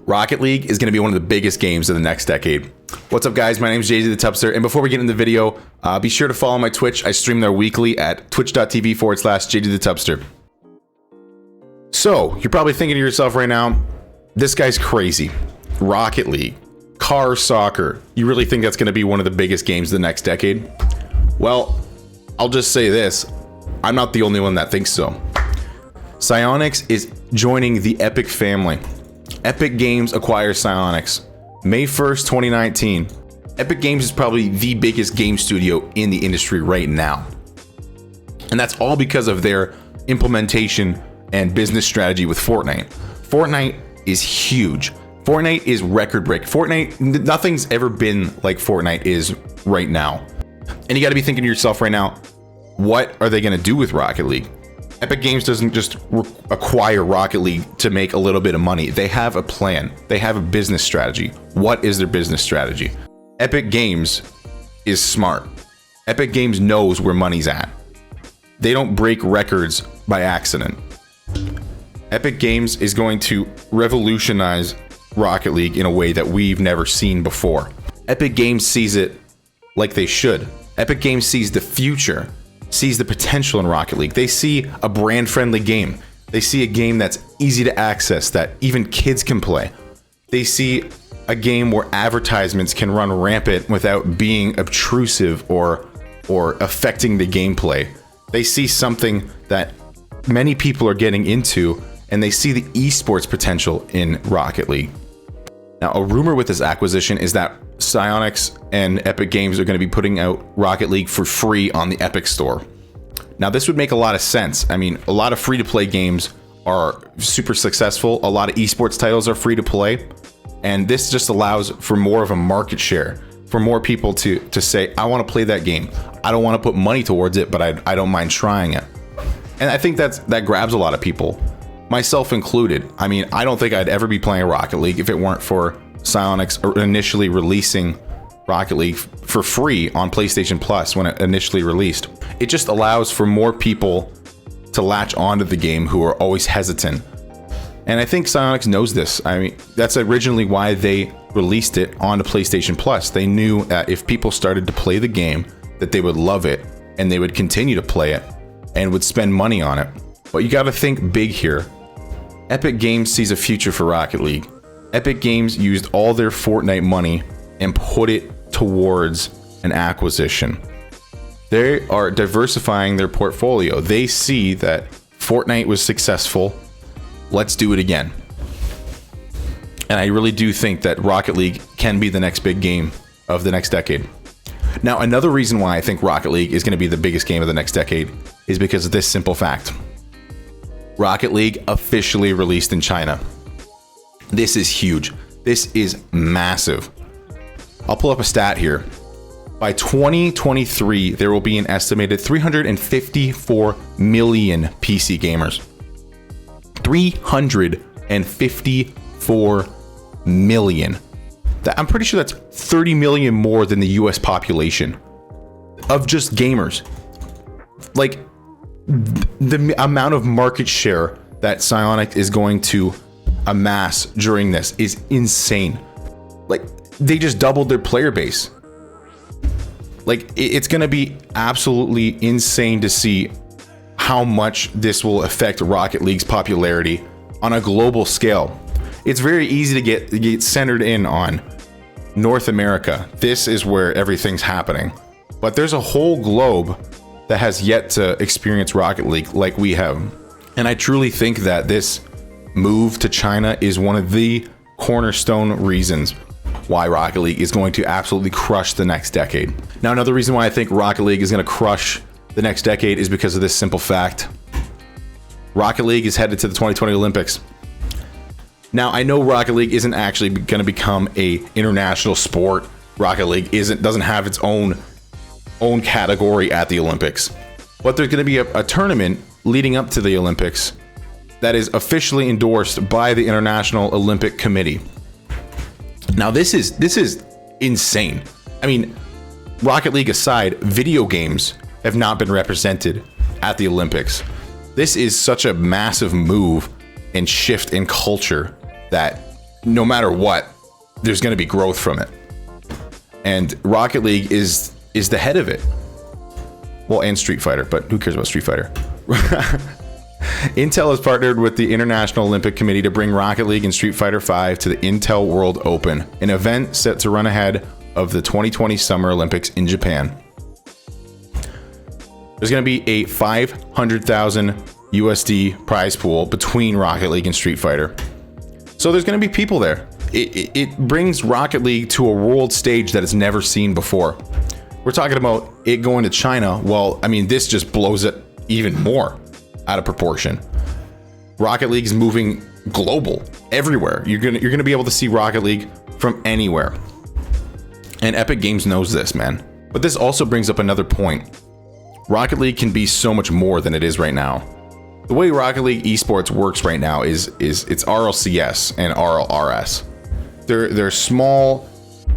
Rocket League is going to be one of the biggest games of the next decade. What's up, guys? My name is JZ the Tubster, and before we get into the video, be sure to follow my Twitch. I stream there weekly at twitch.tv/JZ the Tubster. So, you're probably thinking to yourself right now, this guy's crazy. Rocket League, car soccer. You really think that's going to be one of the biggest games of the next decade? Well, I'll just say this. I'm not the only one that thinks so. Psyonix is joining the Epic family. Epic Games acquires Psyonix. May 1st, 2019. Epic Games is probably the biggest game studio in the industry right now. And that's all because of their implementation and business strategy with Fortnite. Fortnite is huge. Fortnite is record break. Fortnite, nothing's ever been like Fortnite is right now. And you got to be thinking to yourself right now, what are they going to do with Rocket League? Epic Games doesn't just acquire Rocket League to make a little bit of money. They have a plan. They have a business strategy. What is their business strategy? Epic Games is smart. Epic Games knows where money's at. They don't break records by accident. Epic Games is going to revolutionize Rocket League in a way that we've never seen before. Epic Games sees it like they should. Epic Games sees the future, sees the potential in Rocket League. They see a brand-friendly game. They see a game that's easy to access, that even kids can play. They see a game where advertisements can run rampant without being obtrusive or affecting the gameplay. They see something that many people are getting into, and they see the esports potential in Rocket League. Now, a rumor with this acquisition is that Psyonix and Epic Games are going to be putting out Rocket League for free on the Epic Store. Now, this would make a lot of sense. I mean, a lot of free-to-play games are super successful. A lot of esports titles are free to play. And this just allows for more of a market share, for more people to say, I want to play that game. I don't want to put money towards it, but I don't mind trying it. And I think that grabs a lot of people, myself included. I mean, I don't think I'd ever be playing Rocket League if it weren't for Psyonix initially releasing Rocket League for free on PlayStation Plus when it initially released. It just allows for more people to latch onto the game who are always hesitant. And I think Psyonix knows this. I mean, that's originally why they released it onto PlayStation Plus. They knew that if people started to play the game, that they would love it and they would continue to play it and would spend money on it. But you got to think big here. Epic Games sees a future for Rocket League. Epic Games used all their Fortnite money and put it towards an acquisition. They are diversifying their portfolio. They see that Fortnite was successful. Let's do it again. And I really do think that Rocket League can be the next big game of the next decade. Now, another reason why I think Rocket League is going to be the biggest game of the next decade is because of this simple fact. Rocket League officially released in China. This is huge. This is massive. I'll pull up a stat here. By 2023, there will be an estimated 354 million PC gamers. 354 million. I'm pretty sure that's 30 million more than the US population of just gamers. Like, the amount of market share that Psyonix is going to amass during this is insane. Like, they just doubled their player base. Like, it's going to be absolutely insane to see how much this will affect Rocket League's popularity on a global scale. It's very easy to get centered in on North America. This is where everything's happening. But there's a whole globe that has yet to experience Rocket League like we have. And I truly think that this move to China is one of the cornerstone reasons why Rocket League is going to absolutely crush the next decade. Now, another reason why I think Rocket League is going to crush the next decade is because of this simple fact. Rocket League is headed to the 2020 Olympics. Now, I know Rocket League isn't actually going to become a international sport. Rocket League doesn't have its own category at the Olympics. But there's going to be a tournament leading up to the Olympics that is officially endorsed by the International Olympic Committee. Now, this is insane. I mean, Rocket League aside, video games have not been represented at the Olympics. This is such a massive move and shift in culture that no matter what, there's going to be growth from it. And Rocket League is the head of it. Well, and Street Fighter, but who cares about Street Fighter? Intel has partnered with the International Olympic Committee to bring Rocket League and Street Fighter V to the Intel World Open, an event set to run ahead of the 2020 Summer Olympics in Japan. There's going to be a 500,000 USD prize pool between Rocket League and Street Fighter. So there's going to be people there. It brings Rocket League to a world stage that it's never seen before. We're talking about it going to China. Well, I mean, this just blows it even more out of proportion. Rocket League is moving global, everywhere. You're gonna be able to see Rocket League from anywhere. And Epic Games knows this, man. But this also brings up another point. Rocket League can be so much more than it is right now. The way Rocket League Esports works right now is it's RLCS and RLRS. They're small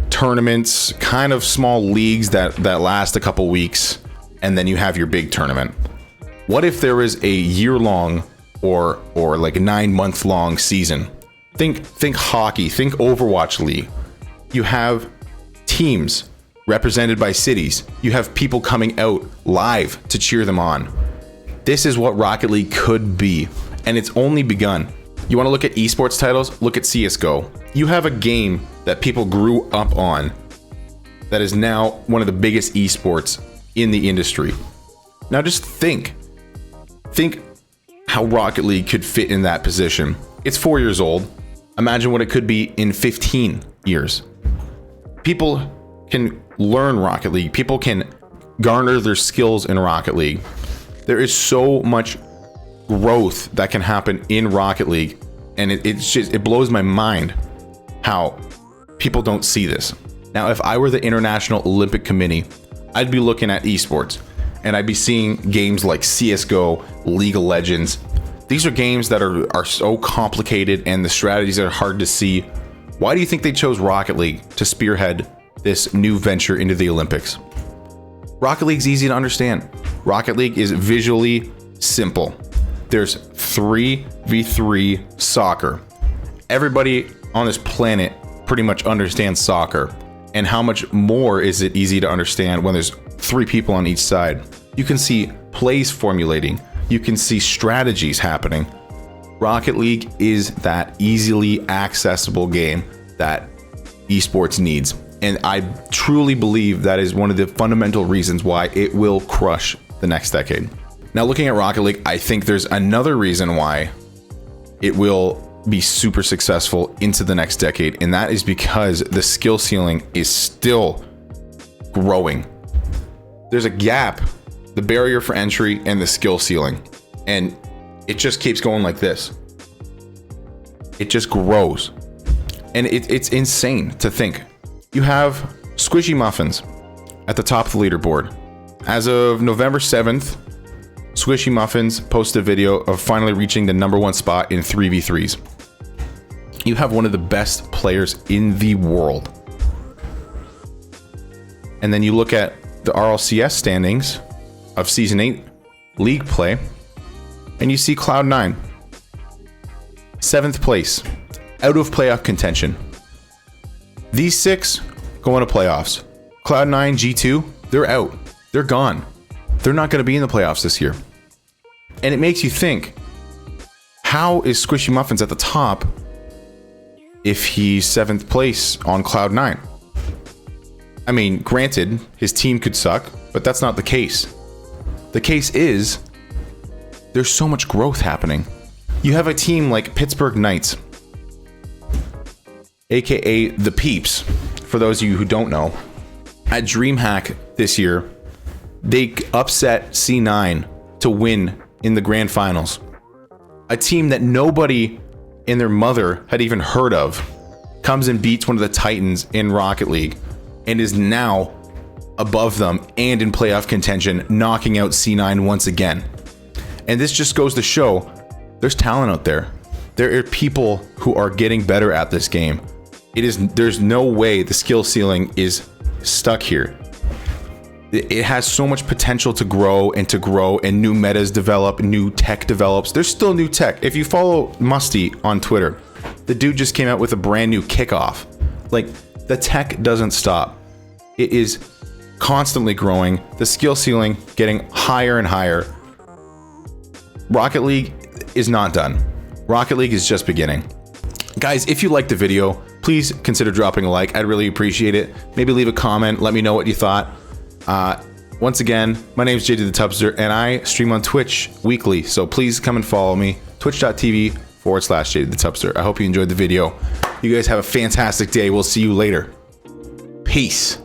tournaments, kind of small leagues that last a couple weeks, and then you have your big tournament. What if there was a year-long or like a 9-month-long season? Think hockey, think Overwatch League. You have teams represented by cities. You have people coming out live to cheer them on. This is what Rocket League could be, and it's only begun. You want to look at esports titles? Look at CSGO. You have a game that people grew up on that is now one of the biggest esports in the industry. Now just think how Rocket League could fit in that position. It's 4 years old. Imagine what it could be in 15 years. People can learn Rocket League. People can garner their skills in Rocket League. There is so much growth that can happen in Rocket League, and it blows my mind how people don't see this. Now, if I were the International Olympic Committee, I'd be looking at esports, and I'd be seeing games like CSGO, League of Legends. These are games that are so complicated, and the strategies are hard to see. Why do you think they chose Rocket League to spearhead this new venture into the Olympics? Rocket League's easy to understand. Rocket League is visually simple. There's 3v3 soccer. Everybody on this planet pretty much understands soccer. And how much more is it easy to understand when there's 3 people on each side? You can see plays formulating. You can see strategies happening. Rocket League is that easily accessible game that esports needs. And I truly believe that is one of the fundamental reasons why it will crush the next decade. Now, looking at Rocket League, I think there's another reason why it will be super successful into the next decade, and that is because the skill ceiling is still growing. There's a gap, the barrier for entry and the skill ceiling, and it just keeps going like this. It just grows, and it's insane to think. You have Squishy Muffins at the top of the leaderboard. As of November 7th, Squishy Muffins posted a video of finally reaching the #1 spot in 3v3s. You have one of the best players in the world. And then you look at the RLCS standings of Season 8 League play, and you see Cloud9, 7th place, out of playoff contention. These 6 go into playoffs. Cloud9, G2, they're out. They're gone. They're not going to be in the playoffs this year. And it makes you think, how is Squishy Muffins at the top if he's 7th place on Cloud9? I mean, granted, his team could suck, but that's not the case. The case is, there's so much growth happening. You have a team like Pittsburgh Knights, aka the Peeps, for those of you who don't know. At DreamHack this year, they upset C9 to win in the grand finals. A team that nobody and their mother had even heard of comes and beats one of the Titans in Rocket League and is now above them and in playoff contention, knocking out C9 once again. And this just goes to show there's talent out there. There are people who are getting better at this game. There's no way the skill ceiling is stuck here. It has so much potential to grow, and new metas develop, new tech develops. There's still new tech. If you follow Musty on Twitter, The dude just came out with a brand new kickoff. Like, the tech doesn't stop. It is constantly growing. The skill ceiling getting higher and higher. Rocket League is not done. Rocket League is just beginning. Guys, if you liked the video, please consider dropping a like. I'd really appreciate it. Maybe leave a comment. Let me know what you thought. Once again, my name is JD the Tubster, and I stream on Twitch weekly. So please come and follow me. Twitch.tv/JD the Tubster. I hope you enjoyed the video. You guys have a fantastic day. We'll see you later. Peace.